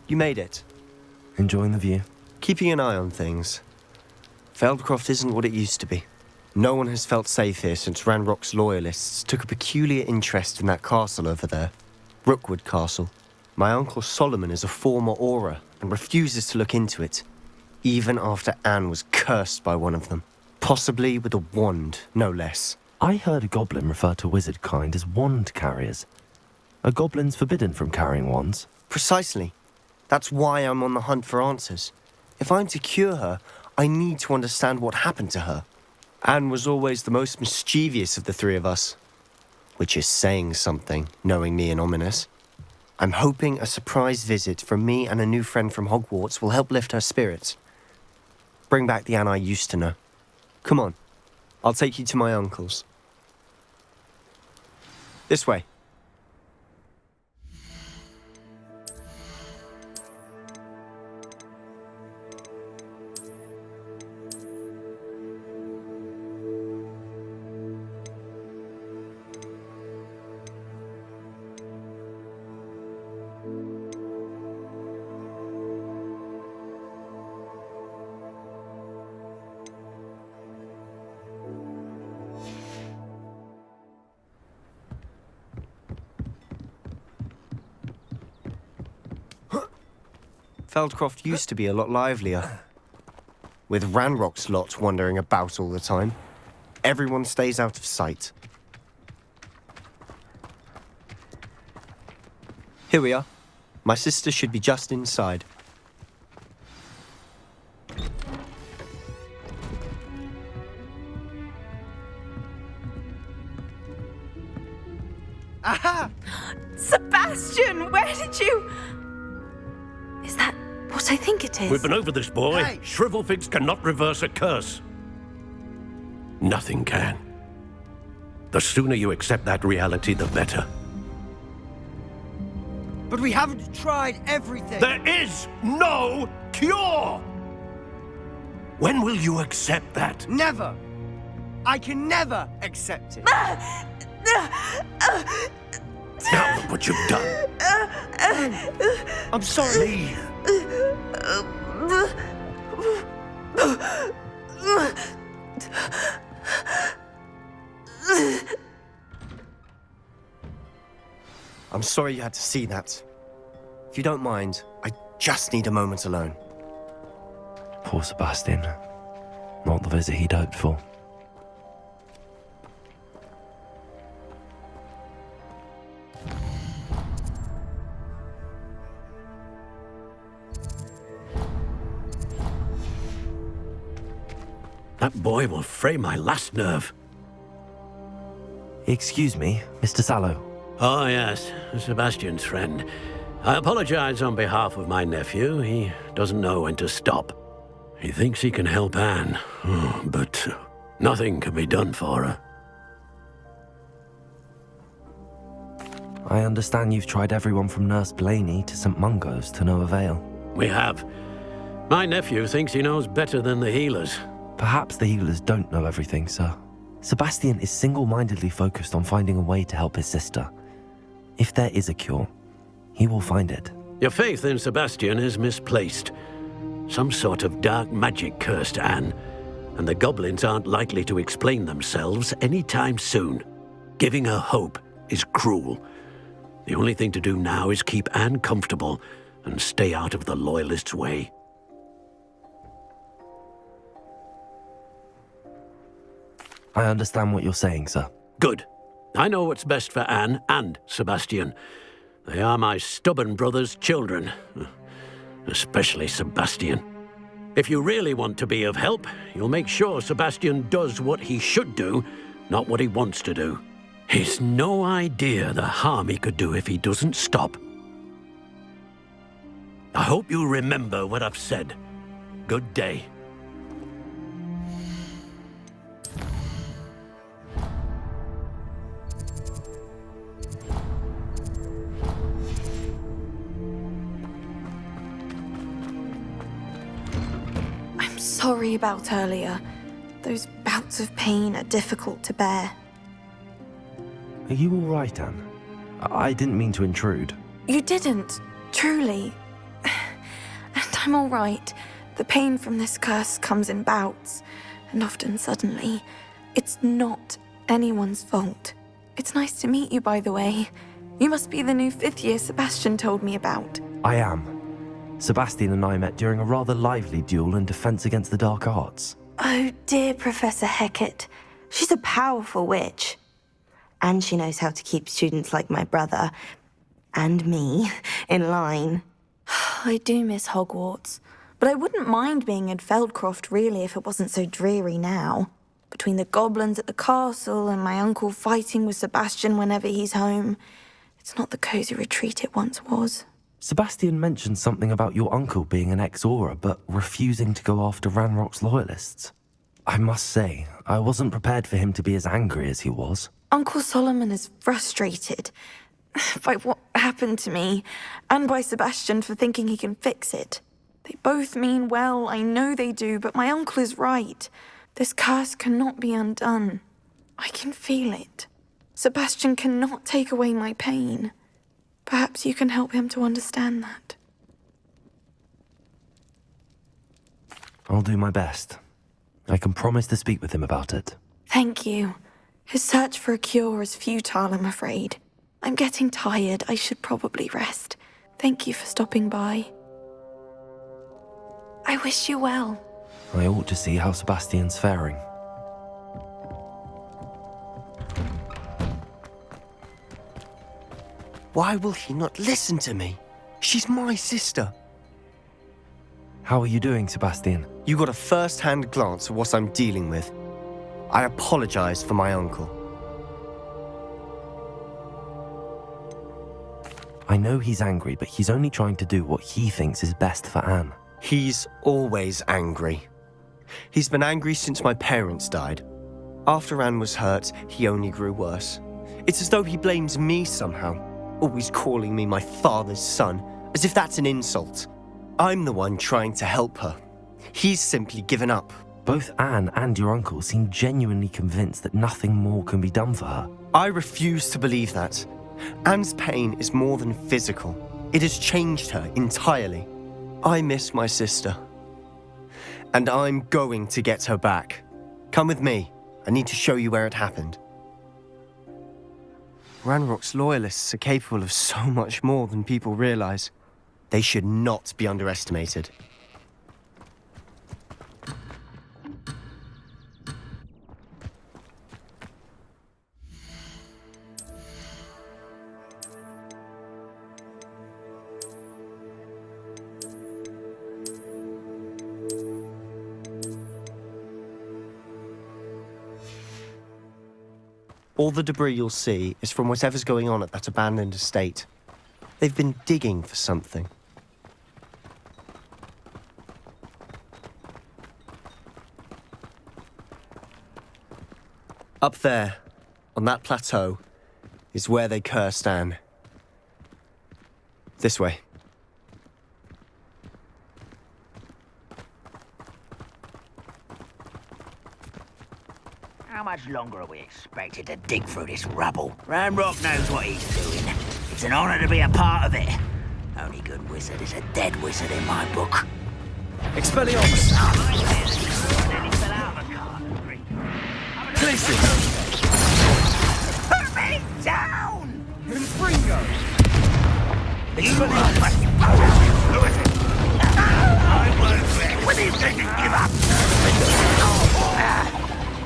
You made it. Enjoying the view? Keeping an eye on things. Feldcroft isn't what it used to be. No one has felt safe here since Ranrock's loyalists took a peculiar interest in that castle over there. Rookwood Castle. My uncle Solomon is a former Auror and refuses to look into it, even after Anne was cursed by one of them. Possibly with a wand, no less. I heard a goblin refer to wizard kind as wand carriers. Are goblins forbidden from carrying wands? Precisely. That's why I'm on the hunt for answers. If I'm to cure her, I need to understand what happened to her. Anne was always the most mischievous of the three of us. Which is saying something, knowing me and Ominous. I'm hoping a surprise visit from me and a new friend from Hogwarts will help lift her spirits. Bring back the Anne I used to know. Come on, I'll take you to my uncle's. This way. Feldcroft used to be a lot livelier. With Ranrock's lot wandering about all the time, everyone stays out of sight. Here we are. My sister should be just inside. Aha! Sebastian, where did you... Is that what I think it is? We've been over this, boy. Hey. Shrivelfigs cannot reverse a curse. Nothing can. The sooner you accept that reality, the better. But we haven't tried everything. There is no cure! When will you accept that? Never. I can never accept it. Now look what you've done. I'm sorry. Leave. I'm sorry you had to see that. If you don't mind, I just need a moment alone. Poor Sebastian. Not the visit he'd hoped for. That boy will fray my last nerve. Excuse me, Mr. Sallow. Oh, yes, Sebastian's friend. I apologize on behalf of my nephew. He doesn't know when to stop. He thinks he can help Anne, but nothing can be done for her. I understand you've tried everyone from Nurse Blaney to St. Mungo's to no avail. We have. My nephew thinks he knows better than the healers. Perhaps the healers don't know everything, sir. Sebastian is single-mindedly focused on finding a way to help his sister. If there is a cure, he will find it. Your faith in Sebastian is misplaced. Some sort of dark magic cursed Anne, and the goblins aren't likely to explain themselves anytime soon. Giving her hope is cruel. The only thing to do now is keep Anne comfortable and stay out of the Loyalists' way. I understand what you're saying, sir. Good. I know what's best for Anne and Sebastian. They are my stubborn brother's children. Especially Sebastian. If you really want to be of help, you'll make sure Sebastian does what he should do, not what he wants to do. He's no idea the harm he could do if he doesn't stop. I hope you remember what I've said. Good day. Sorry about earlier. Those bouts of pain are difficult to bear. Are you all right, Anne? I didn't mean to intrude. You didn't, truly. I'm all right. The pain from this curse comes in bouts, and often suddenly. It's not anyone's fault. It's nice to meet you, by the way. You must be the new 5th year Sebastian told me about. I am. Sebastian and I met during a rather lively duel in Defense Against the Dark Arts. Oh, dear Professor Hecat. She's a powerful witch. And she knows how to keep students like my brother, and me, in line. I do miss Hogwarts, but I wouldn't mind being in Feldcroft, really, if it wasn't so dreary now. Between the goblins at the castle and my uncle fighting with Sebastian whenever he's home, it's not the cozy retreat it once was. Sebastian mentioned something about your uncle being an ex-Aura, but refusing to go after Ranrock's loyalists. I must say, I wasn't prepared for him to be as angry as he was. Uncle Solomon is frustrated by what happened to me, and by Sebastian for thinking he can fix it. They both mean well, I know they do, but my uncle is right. This curse cannot be undone. I can feel it. Sebastian cannot take away my pain. Perhaps you can help him to understand that. I'll do my best. I can promise to speak with him about it. Thank you. His search for a cure is futile, I'm afraid. I'm getting tired. I should probably rest. Thank you for stopping by. I wish you well. I ought to see how Sebastian's faring. Why will he not listen to me? She's my sister. How are you doing, Sebastian? You got a first-hand glance at what I'm dealing with. I apologize for my uncle. I know he's angry, but he's only trying to do what he thinks is best for Anne. He's always angry. He's been angry since my parents died. After Anne was hurt, he only grew worse. It's as though he blames me somehow, always calling me my father's son, as if that's an insult. I'm the one trying to help her. He's simply given up. Both Anne and your uncle seem genuinely convinced that nothing more can be done for her. I refuse to believe that. Anne's pain is more than physical. It has changed her entirely. I miss my sister. And I'm going to get her back. Come with me. I need to show you where it happened. Ranrock's loyalists are capable of so much more than people realize. They should not be underestimated. All the debris you'll see is from whatever's going on at that abandoned estate. They've been digging for something. Up there, on that plateau, is where they cursed Anne. This way. How much longer are we expected to dig through this rubble? Ranrock knows what he's doing. It's an honor to be a part of it. Only good wizard is a dead wizard in my book. Expelliarmus! Klitter! Put me down! Confringo! When do you think you give up?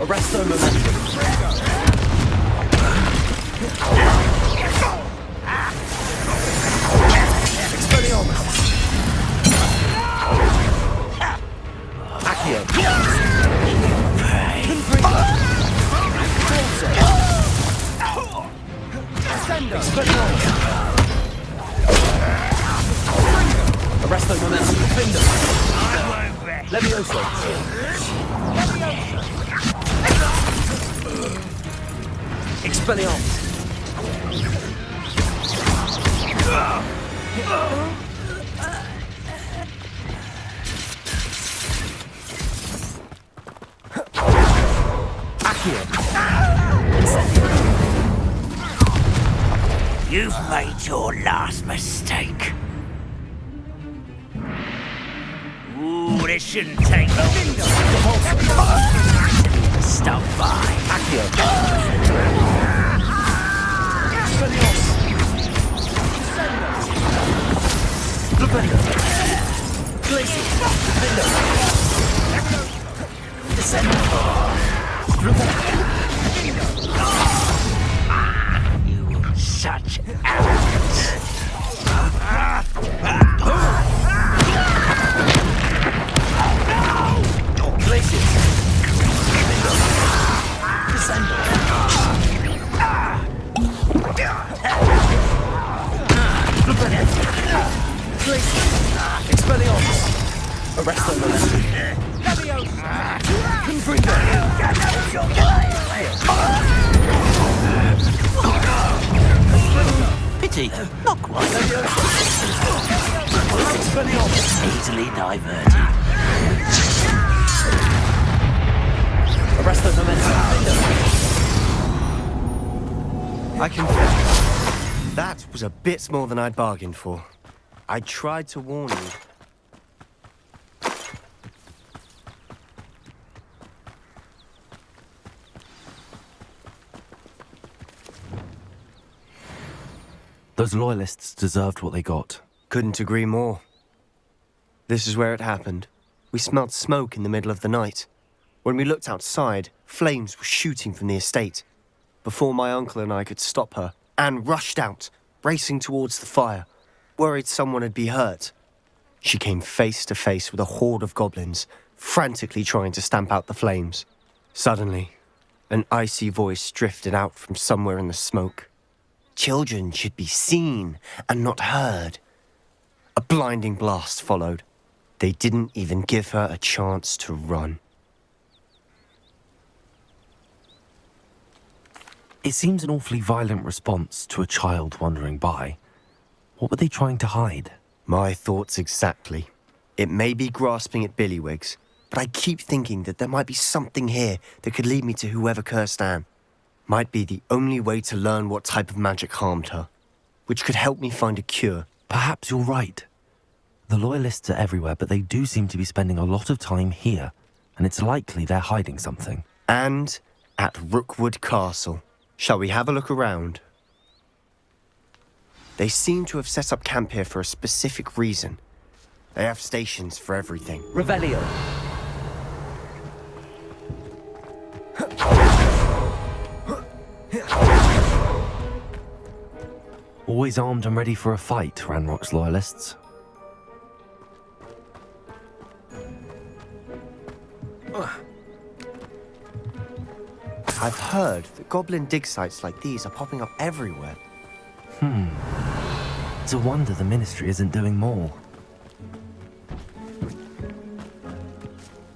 Arresto momentum. Expelliarmus! Accio! Confringo! Ascendo! Expelliarmus! Arresto momentum. Defender! Levioso! Expelliarmus! Accio! You've made your last mistake. this shouldn't take long. Stop by. You were such arrogance. Pity, not quite. Easily diverted. Arrest the momentum. I confess, that was a bit more than I'd bargained for. I tried to warn you. Those loyalists deserved what they got. Couldn't agree more. This is where it happened. We smelled smoke in the middle of the night. When we looked outside, flames were shooting from the estate. Before my uncle and I could stop her, Anne rushed out, racing towards the fire, worried someone had been hurt. She came face to face with a horde of goblins, frantically trying to stamp out the flames. Suddenly, an icy voice drifted out from somewhere in the smoke. Children should be seen and not heard. A blinding blast followed. They didn't even give her a chance to run. It seems an awfully violent response to a child wandering by. What were they trying to hide? My thoughts exactly. It may be grasping at billywhigs, but I keep thinking that there might be something here that could lead me to whoever cursed Anne. Might be the only way to learn what type of magic harmed her, which could help me find a cure. Perhaps you're right. The loyalists are everywhere, but they do seem to be spending a lot of time here, and it's likely they're hiding something. And at Rookwood Castle. Shall we have a look around? They seem to have set up camp here for a specific reason. They have stations for everything. Revelio. Always armed and ready for a fight, Ranrock's loyalists. I've heard that goblin dig sites like these are popping up everywhere. It's a wonder the Ministry isn't doing more.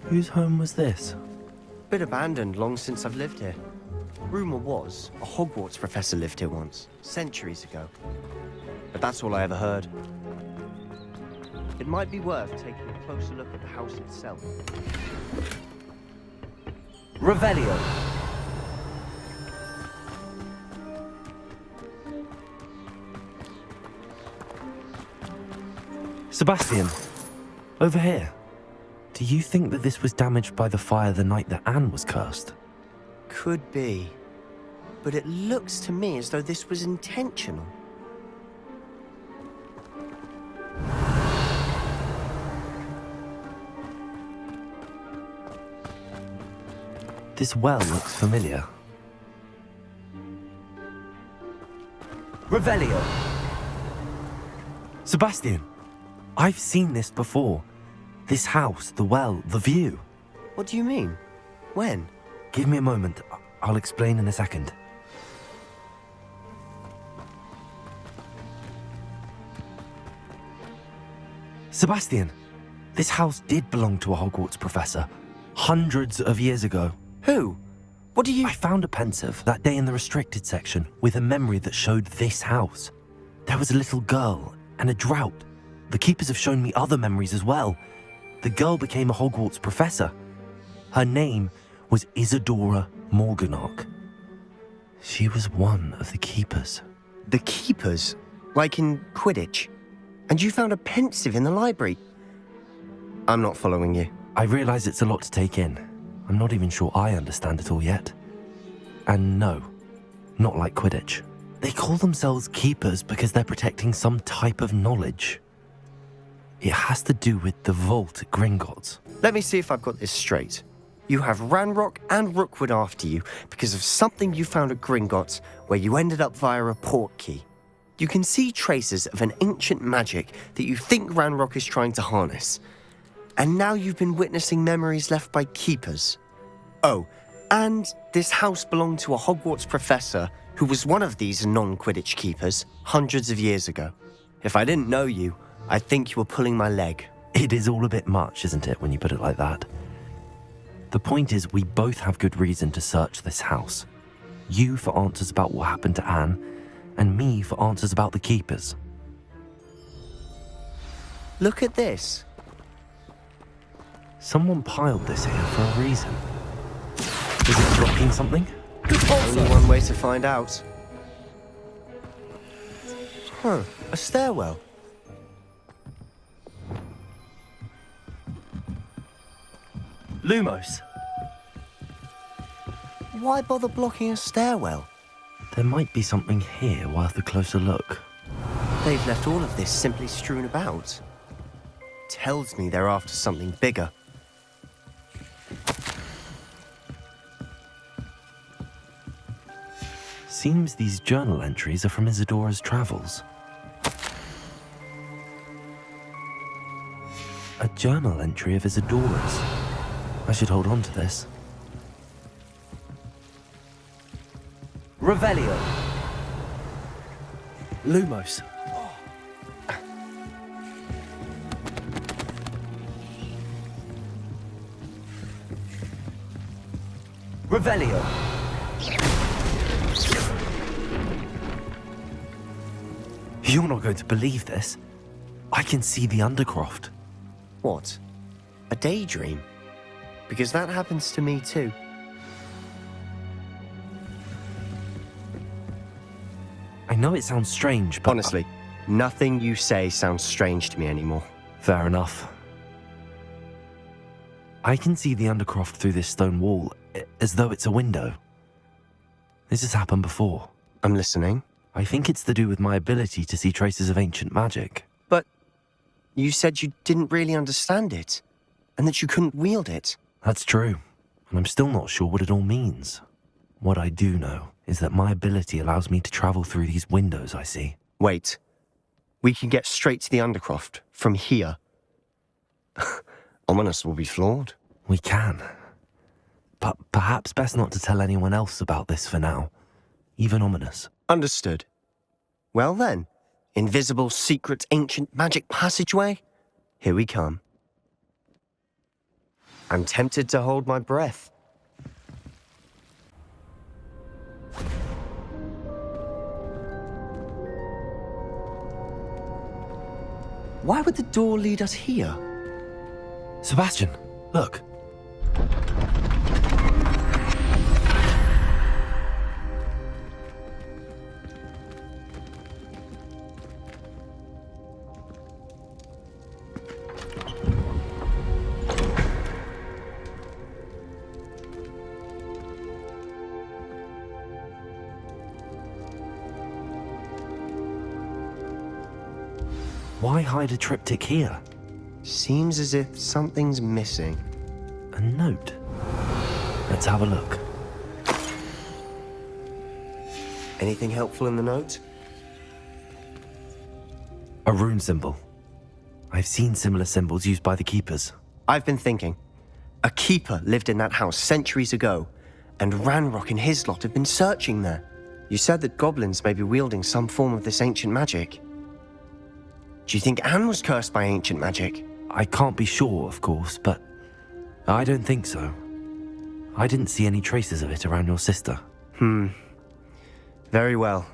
Whose home was this? Been abandoned long since I've lived here. Rumour was a Hogwarts professor lived here once, centuries ago. But that's all I ever heard. It might be worth taking a closer look at the house itself. Revelio. Sebastian, over here. Do you think that this was damaged by the fire the night that Anne was cursed? Could be. But it looks to me as though this was intentional. This well looks familiar. Revelio. Sebastian, I've seen this before. This house, the well, the view. What do you mean? When? Give me a moment. I'll explain in a second. Sebastian, this house did belong to a Hogwarts professor. Hundreds of years ago. Who? What do you... I found a pensive that day in the restricted section with a memory that showed this house. There was a little girl and a drought. The keepers have shown me other memories as well. The girl became a Hogwarts professor. Her name was Isadora Morganach. She was one of the keepers. The keepers? Like in Quidditch? And you found a pensive in the library? I'm not following you. I realize it's a lot to take in. I'm not even sure I understand it all yet. And no, not like Quidditch. They call themselves keepers because they're protecting some type of knowledge. It has to do with the vault at Gringotts. Let me see if I've got this straight. You have Ranrock and Rookwood after you because of something you found at Gringotts where you ended up via a port key. You can see traces of an ancient magic that you think Ranrock is trying to harness. And now you've been witnessing memories left by keepers. Oh, and this house belonged to a Hogwarts professor who was one of these non-Quidditch keepers hundreds of years ago. If I didn't know you, I'd think you were pulling my leg. It is all a bit much, isn't it, when you put it like that? The point is, we both have good reason to search this house. You for answers about what happened to Anne, and me for answers about the keepers. Look at this. Someone piled this here for a reason. Is it blocking something? Only one way to find out. A stairwell. Lumos! Why bother blocking a stairwell? There might be something here worth a closer look. They've left all of this simply strewn about. Tells me they're after something bigger. Seems these journal entries are from Isadora's travels. A journal entry of Isadora's. I should hold on to this. Revelio. Lumos. Revelio. You're not going to believe this. I can see the Undercroft. What? A daydream? Because that happens to me too. I know it sounds strange, but... Honestly, nothing you say sounds strange to me anymore. Fair enough. I can see the Undercroft through this stone wall, as though it's a window. This has happened before. I'm listening. I think it's to do with my ability to see traces of ancient magic. But you said you didn't really understand it, and that you couldn't wield it. That's true, and I'm still not sure what it all means. What I do know is that my ability allows me to travel through these windows I see. Wait. We can get straight to the Undercroft from here. Ominous will be floored. We can. But perhaps best not to tell anyone else about this for now. Even Ominous. Understood. Well then, invisible, secret, ancient magic passageway? Here we come. I'm tempted to hold my breath. Why would the door lead us here? Sebastian, look. Why hide a triptych here? Seems as if something's missing. A note. Let's have a look. Anything helpful in the note? A rune symbol. I've seen similar symbols used by the keepers. I've been thinking. A keeper lived in that house centuries ago, and Ranrock and his lot have been searching there. You said that goblins may be wielding some form of this ancient magic. Do you think Anne was cursed by ancient magic? I can't be sure, of course, but I don't think so. I didn't see any traces of it around your sister. Very well.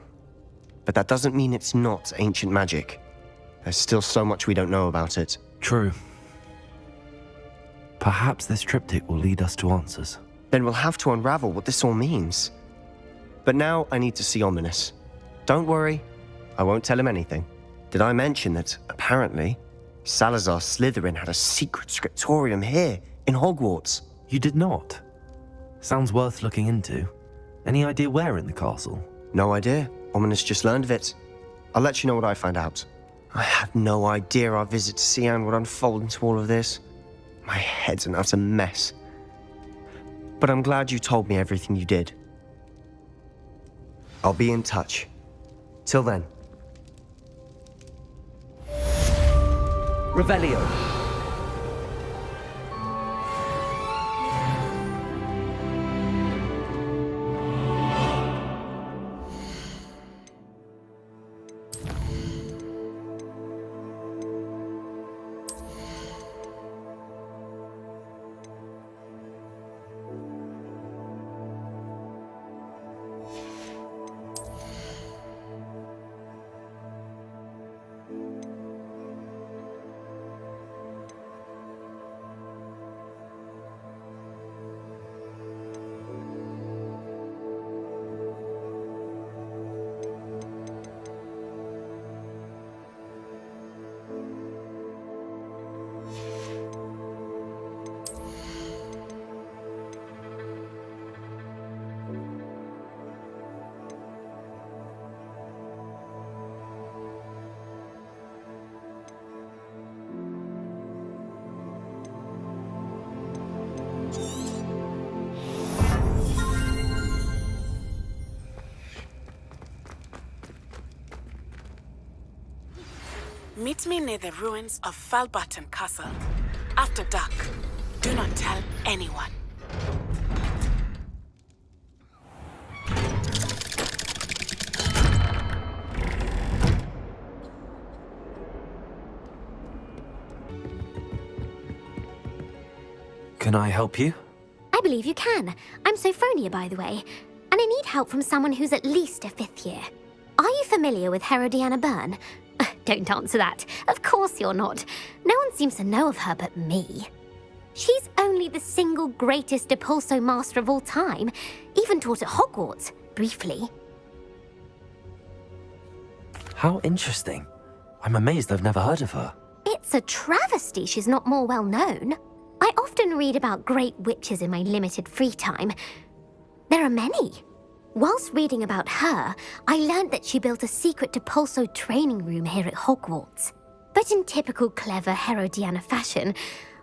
But that doesn't mean it's not ancient magic. There's still so much we don't know about it. True. Perhaps this triptych will lead us to answers. Then we'll have to unravel what this all means. But now I need to see Ominous. Don't worry, I won't tell him anything. Did I mention that, apparently, Salazar Slytherin had a secret scriptorium here, in Hogwarts. You did not? Sounds worth looking into. Any idea where in the castle? No idea. Ominous just learned of it. I'll let you know what I find out. I had no idea our visit to Cian would unfold into all of this. My head's an utter mess. But I'm glad you told me everything you did. I'll be in touch. Till then. Revelio. Meet me near the ruins of Falbarton Castle. After dark. Do not tell anyone. Can I help you? I believe you can. I'm Sophronia, by the way, and I need help from someone who's at least a 5th year. Are you familiar with Herodiana Byrne? Don't answer that. Of course you're not. No one seems to know of her but me. She's only the single greatest Depulso master of all time, even taught at Hogwarts, briefly. How interesting. I'm amazed I've never heard of her. It's a travesty she's not more well known. I often read about great witches in my limited free time. There are many. Whilst reading about her, I learned that she built a secret Depulso training room here at Hogwarts. But in typical clever Herodiana fashion,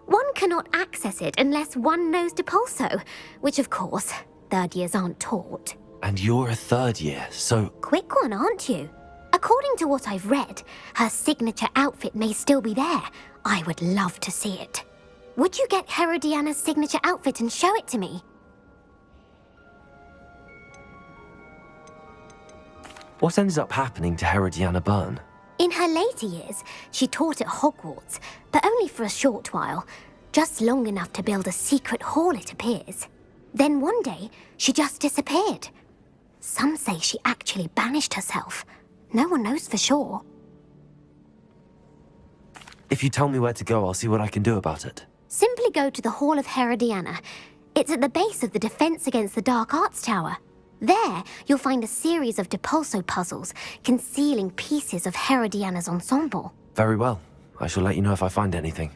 one cannot access it unless one knows Depulso, which of course, 3rd years aren't taught. And you're a 3rd year, so... Quick one, aren't you? According to what I've read, her signature outfit may still be there. I would love to see it. Would you get Herodiana's signature outfit and show it to me? What ended up happening to Herodiana Byrne? In her later years, she taught at Hogwarts, but only for a short while. Just long enough to build a secret hall, it appears. Then one day, she just disappeared. Some say she actually banished herself. No one knows for sure. If you tell me where to go, I'll see what I can do about it. Simply go to the Hall of Herodiana. It's at the base of the Defense Against the Dark Arts Tower. There, you'll find a series of Depulso puzzles concealing pieces of Herodiana's ensemble. Very well. I shall let you know if I find anything.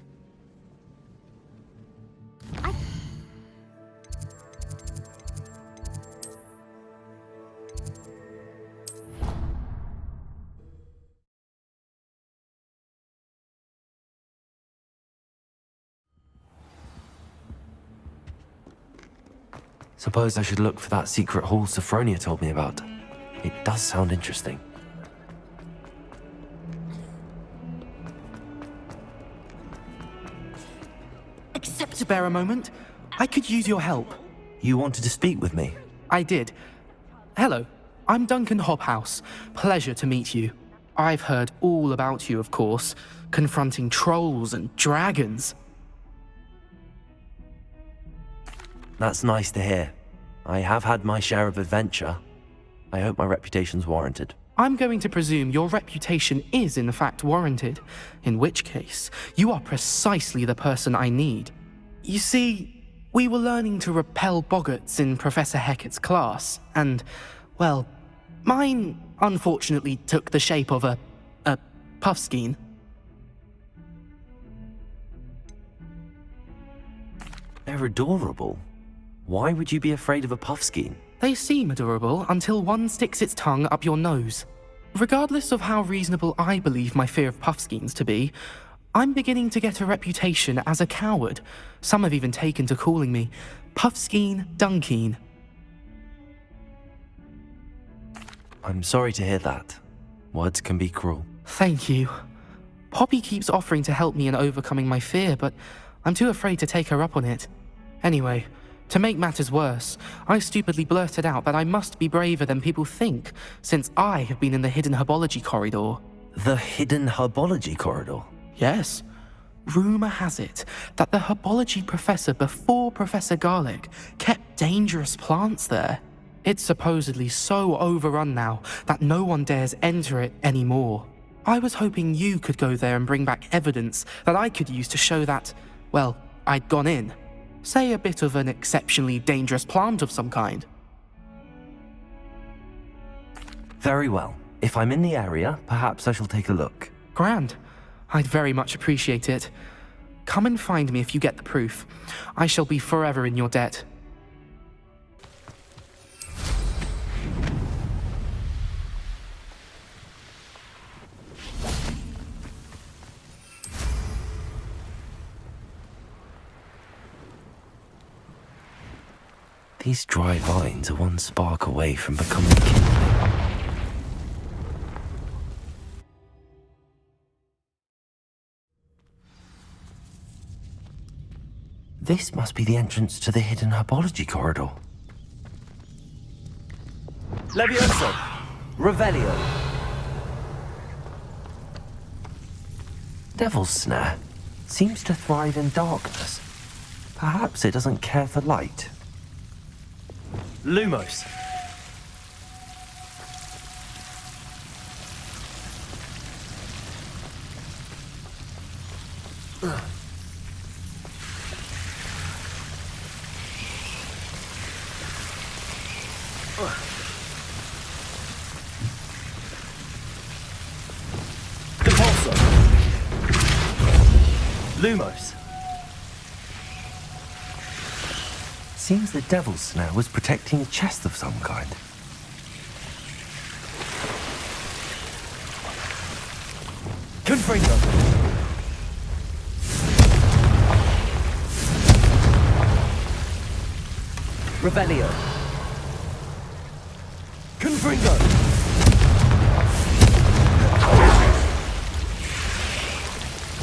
Suppose I should look for that secret hall Sophronia told me about. It does sound interesting. Accept to bear a moment. I could use your help. You wanted to speak with me? I did. Hello, I'm Duncan Hobhouse. Pleasure to meet you. I've heard all about you, of course, confronting trolls and dragons. That's nice to hear. I have had my share of adventure. I hope my reputation's warranted. I'm going to presume your reputation is in fact warranted, in which case, you are precisely the person I need. You see, we were learning to repel boggarts in Professor Hecat's class, and, well, mine unfortunately took the shape of a puffskein. They're adorable. Why would you be afraid of a puffskein? They seem adorable until one sticks its tongue up your nose. Regardless of how reasonable I believe my fear of puffskeins to be, I'm beginning to get a reputation as a coward. Some have even taken to calling me Puffskeen Dunkeen. I'm sorry to hear that. Words can be cruel. Thank you. Poppy keeps offering to help me in overcoming my fear, but I'm too afraid to take her up on it. Anyway, to make matters worse, I stupidly blurted out that I must be braver than people think, since I have been in the hidden herbology corridor. The hidden herbology corridor? Yes. Rumour has it that the herbology professor before Professor Garlic kept dangerous plants there. It's supposedly so overrun now that no one dares enter it anymore. I was hoping you could go there and bring back evidence that I could use to show that, well, I'd gone in. Say a bit of an exceptionally dangerous plant of some kind. Very well. If I'm in the area, perhaps I shall take a look. Grand. I'd very much appreciate it. Come and find me if you get the proof. I shall be forever in your debt. These dry vines are one spark away from becoming kindling. This must be the entrance to the hidden herbology corridor. Levioso! Revelio! Devil's Snare seems to thrive in darkness. Perhaps it doesn't care for light. Lumos. Compulso. Lumos. Seems the Devil's Snare was protecting a chest of some kind. Confringo. Revelio! Confringo.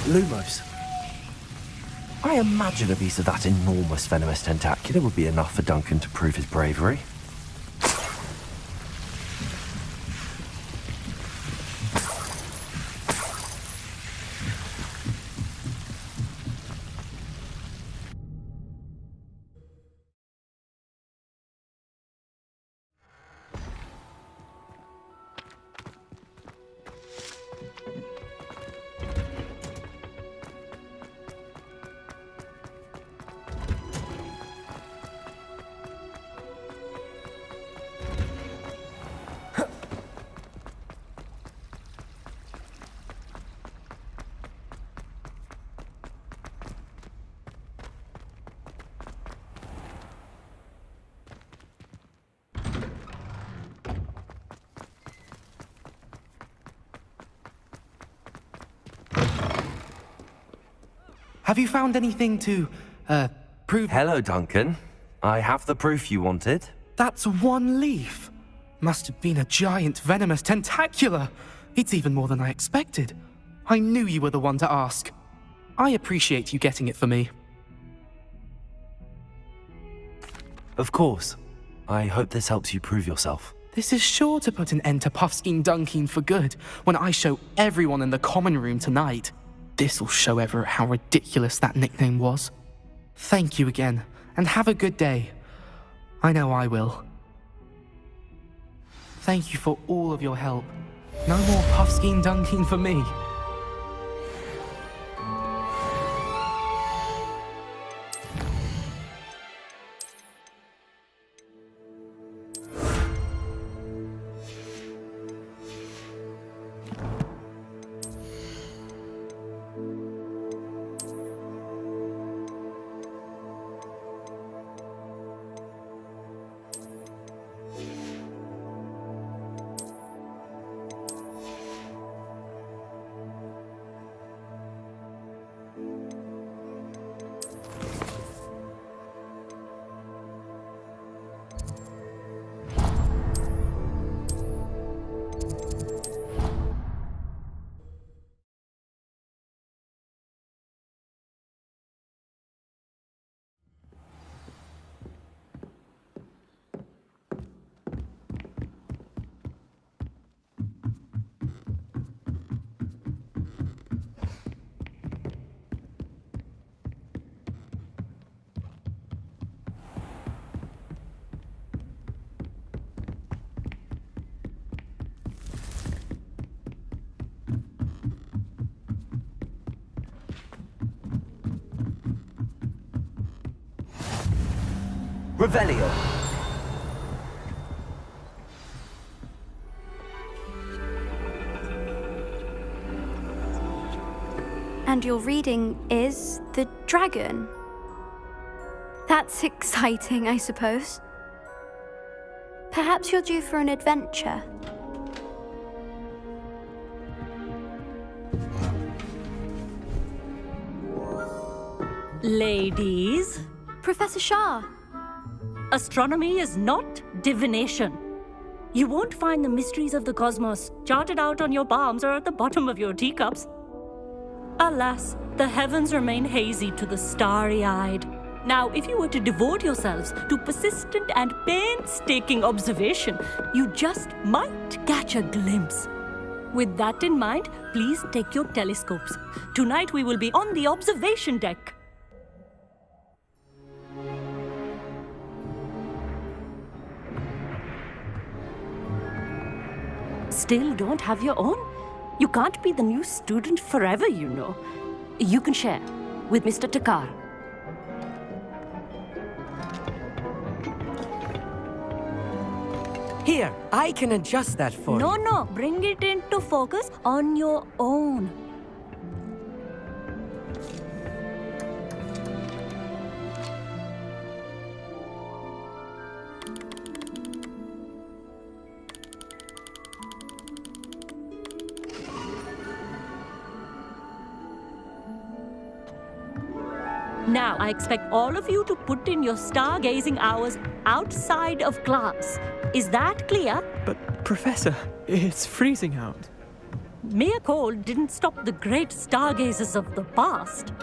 Lumos. I imagine a piece of that enormous venomous tentacular would be enough for Duncan to prove his bravery. Have you found anything to, prove— Hello, Duncan. I have the proof you wanted. That's one leaf. Must have been a giant venomous tentacula. It's even more than I expected. I knew you were the one to ask. I appreciate you getting it for me. Of course. I hope this helps you prove yourself. This is sure to put an end to Puffskeen Dunkeen for good when I show everyone in the common room tonight. This'll show Everett how ridiculous that nickname was. Thank you again, and have a good day. I know I will. Thank you for all of your help. No more Puffskeen Dunkeen for me. Revelio. And your reading is the dragon. That's exciting, I suppose. Perhaps you're due for an adventure. Ladies, Professor Shah. astronomy is not divination. You won't find the mysteries of the cosmos charted out on your palms or at the bottom of your teacups. Alas, the heavens remain hazy to the starry-eyed. Now, if you were to devote yourselves to persistent and painstaking observation, you just might catch a glimpse. With that in mind, please take your telescopes. Tonight we will be on the observation deck. Still don't have your own? You can't be the new student forever, you know. You can share with Mr. Takar. Here, I can adjust that for you. No, bring it into focus on your own. Now, I expect all of you to put in your stargazing hours outside of class. Is that clear? But, Professor, it's freezing out. Mere cold didn't stop the great stargazers of the past.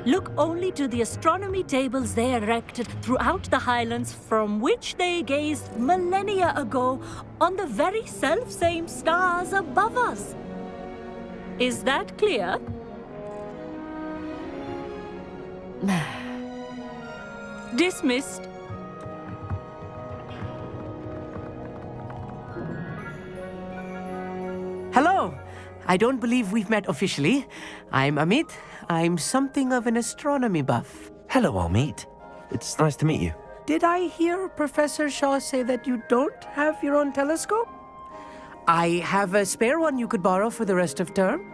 Look only to the astronomy tables they erected throughout the highlands from which they gazed millennia ago on the very self-same stars above us. Is that clear? Dismissed. Hello. I don't believe we've met officially. I'm Amit. I'm something of an astronomy buff. Hello, Amit. It's nice to meet you. Did I hear Professor Shaw say that you don't have your own telescope? I have a spare one you could borrow for the rest of term.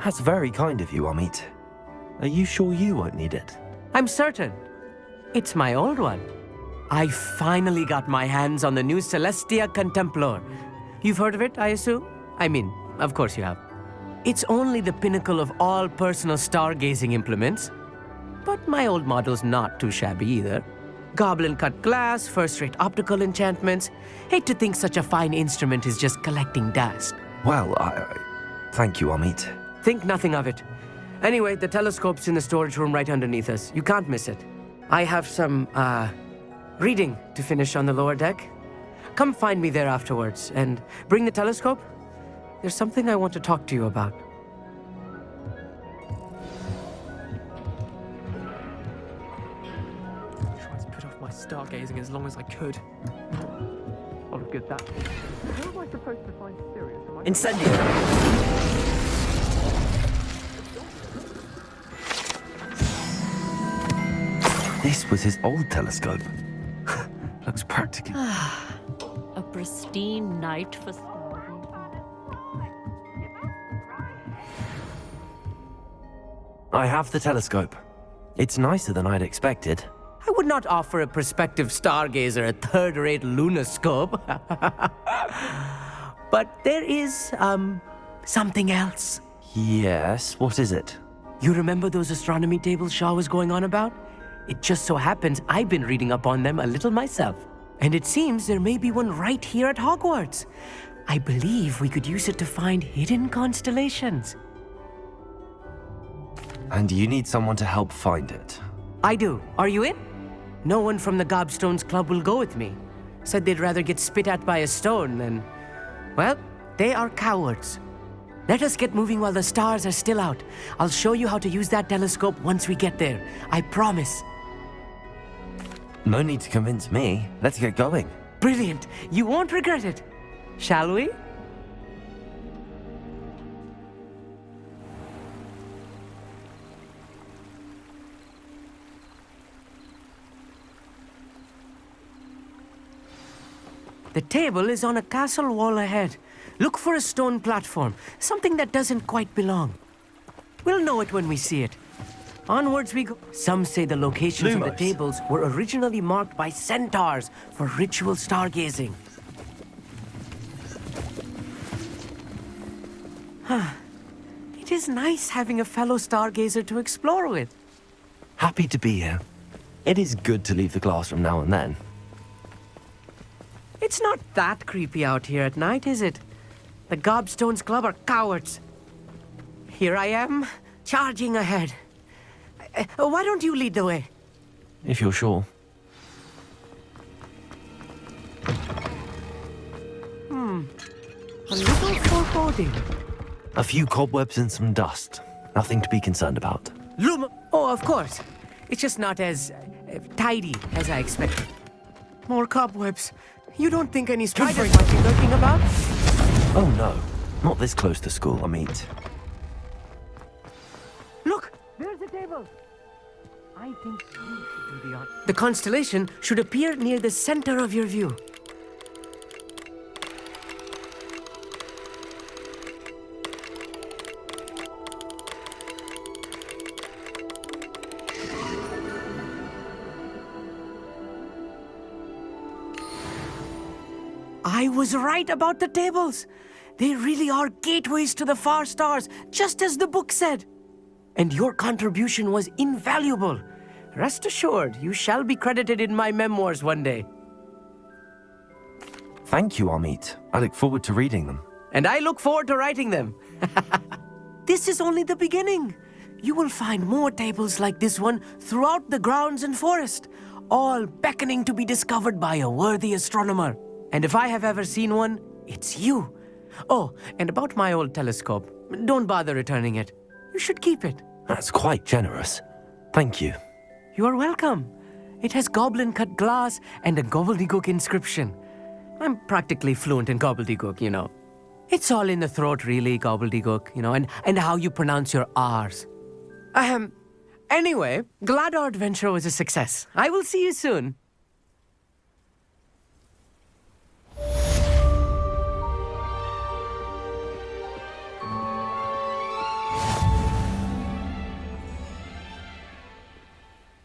That's very kind of you, Amit. Are you sure you won't need it? I'm certain. It's my old one. I finally got my hands on the new Celestia Contemplar. You've heard of it, I assume? I mean, of course you have. It's only the pinnacle of all personal stargazing implements. But my old model's not too shabby either. Goblin-cut glass, first-rate optical enchantments. Hate to think such a fine instrument is just collecting dust. Well, thank you, Amit. Think nothing of it. Anyway, the telescope's in the storage room right underneath us. You can't miss it. I have some, reading to finish on the lower deck. Come find me there afterwards, and bring the telescope. There's something I want to talk to you about. I tried to put off my stargazing as long as I could. I'll look at that. How am I supposed to find Sirius? Incendio! This was his old telescope. Looks practically... A pristine night for I have the telescope. It's nicer than I'd expected. I would not offer a prospective stargazer a third-rate lunoscope. But there is, something else. Yes, what is it? You remember those astronomy tables Shaw was going on about? It just so happens I've been reading up on them a little myself. And it seems there may be one right here at Hogwarts. I believe we could use it to find hidden constellations. And you need someone to help find it. I do. Are you in? No one from the Gobstones Club will go with me. Said they'd rather get spit at by a stone than... Well, they are cowards. Let us get moving while the stars are still out. I'll show you how to use that telescope once we get there. I promise. No need to convince me. Let's get going. Brilliant. You won't regret it. Shall we? The table is on a castle wall ahead. Look for a stone platform, something that doesn't quite belong. We'll know it when we see it. Onwards we go. Some say the locations of the tables were originally marked by centaurs for ritual stargazing. It is nice having a fellow stargazer to explore with. Happy to be here. It is good to leave the classroom now and then. It's not that creepy out here at night, is it? The Gobstones Club are cowards. Here I am, charging ahead. Why don't you lead the way? If you're sure. A little foreboding. A few cobwebs and some dust. Nothing to be concerned about. Luma! Oh, of course. It's just not as tidy as I expected. More cobwebs. You don't think any spiders might be lurking about? Oh no, not this close to school, Amit. Look, there's the table. I think you should do the art. The constellation should appear near the center of your view. I was right about the tables. They really are gateways to the far stars, just as the book said. And your contribution was invaluable. Rest assured, you shall be credited in my memoirs one day. Thank you, Amit. I look forward to reading them. And I look forward to writing them. This is only the beginning. You will find more tables like this one throughout the grounds and forest, all beckoning to be discovered by a worthy astronomer. And if I have ever seen one, it's you. Oh, and about my old telescope, don't bother returning it. You should keep it. That's quite generous. Thank you. You are welcome. It has goblin-cut glass and a gobbledygook inscription. I'm practically fluent in gobbledygook, you know. It's all in the throat, really, gobbledygook, you know, and how you pronounce your R's. Anyway, glad our adventure was a success. I will see you soon.